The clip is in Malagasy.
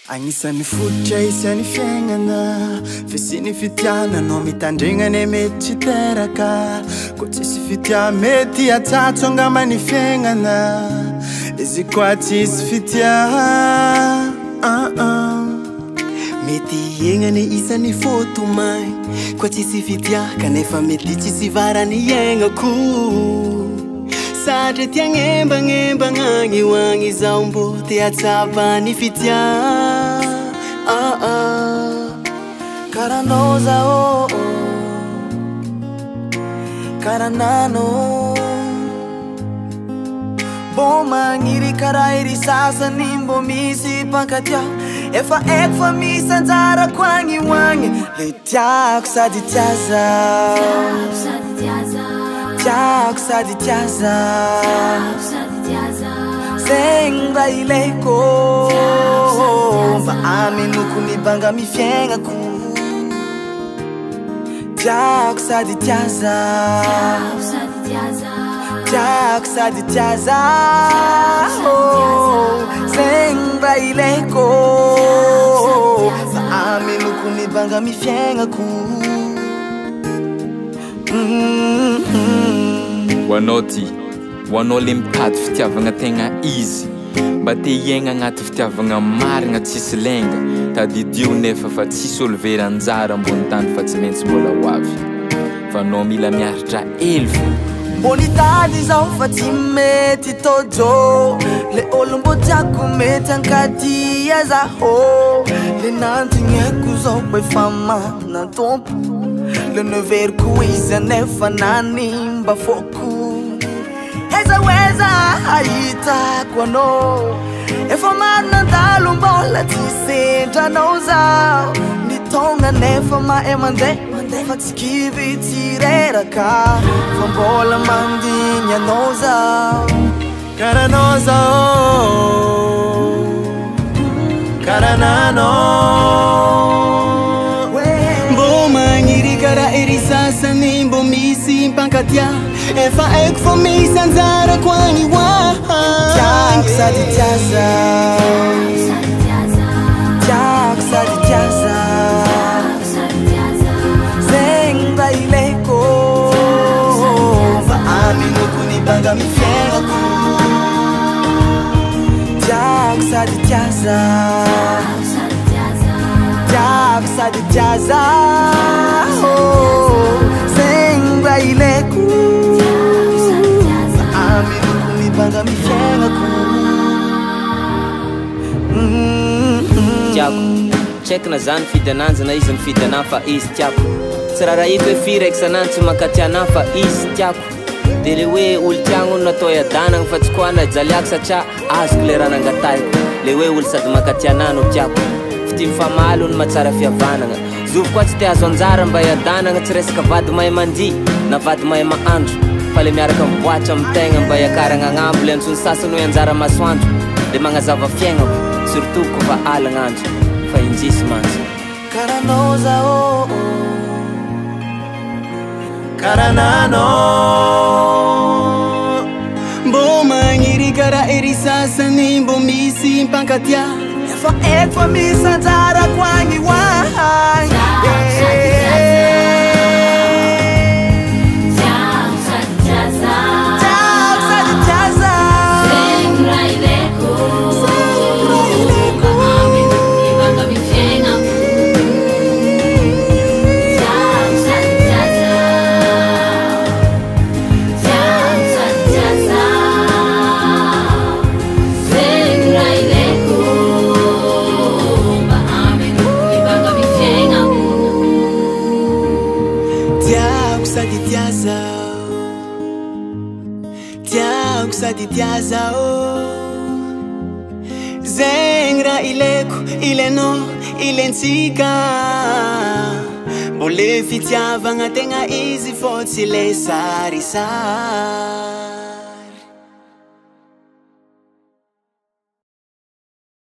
Agnisan'ny fototra isan'ny fiainana Fisiny fitiananao mitandrignany mety tsy teraka Koa tsisy fitia mety atsatso angambany fiainana Izy koa tsisy fitia Mety iaignany isan'ny fotomay Koa tsisy fitia kanefa mety tsisy varany iaignako Satria tiagnembagnembagna agny zao mbo te hatsapa ny fitia Karanao zao Karanano Bo magniry kara iry sasany mbo misy pankatia Efa eko fa misy anjarako agny hoagny Le tiako sady tiaza Tiako sady tiaza Zegny raha ilaiko Mba aminoko mibanga mifiaignako Tiako sady tiaza Tiako sady tiaza Zegny raha ilaiko Mba aminoko mibanga mifiaignako Hoanao ty, hoanao le mitady fitiavagna tegna izy Mba te iegna agnaty fitiavagna marigna tsisy lenga Tadidio nefa fa tsisy olo very anjara ambony tany fa tsy maintsy mbola ho avy Fa anao mila miaritra elfo Mbo nitady zao fa tsy mety tojo Le olo mbo tiako mety ankatia zaho Le nantigneko zao ko efa mana tompo Le neveriko izy anefa nany mba foko Weza haitako anao Efa maro nandalo mbola tsy sendranao zao Nitonga nefa mahay mandeha Fa tsy kivy tsy reraka Fa mbola mandigny anao zao Karanao zao Karanano Mbo magniry kara iry sasany mbo misy mpankatia Efa eko fa misy anjarako agny Tiako sady tiaza Tiako sady tiaza Zegny raha ilaiko Mba aminoko nibanga mifiaignako Tiako sady tiaza Tiako sady tiaza Zegny raha ilaiko Aminoko nibanga mifiaignako Tiako, check na zany fidy ananjy na izy mifidy anah fa izy tiako Tsy raha ito hoe firy eky sanany tsy mankatia anah fa izy tiako De le hoe olo tiagno natao iadanagna fa tsy koa najaliako satria azoko le raha nangatahiko Le hoe olo sady mankatia anah no tiako Fity mifamaly no mahatsara fihavanagna Zovy koa tsy te azo anjara mba iadanagna Tsy resaka vady mahay mandia na vady mahay mahandro Fa le miaraka mivoatra amintegna mba iakaragna agnambo Le antsony sasany hoe anjara masoandro Le magnazava fiaignako Surtout ko fa alagn'andro Fa injisy mantsy Karanao zao Karanano Mbo magniry kara iry sasany mbo misy mpankatia Efa eko fa misy anjarako agny hoagny Tiako sady tiaza Zegny raha ilaiko ilainao ilaintsika Mbo le fitiavagna tegna izy fô tsy le sarisa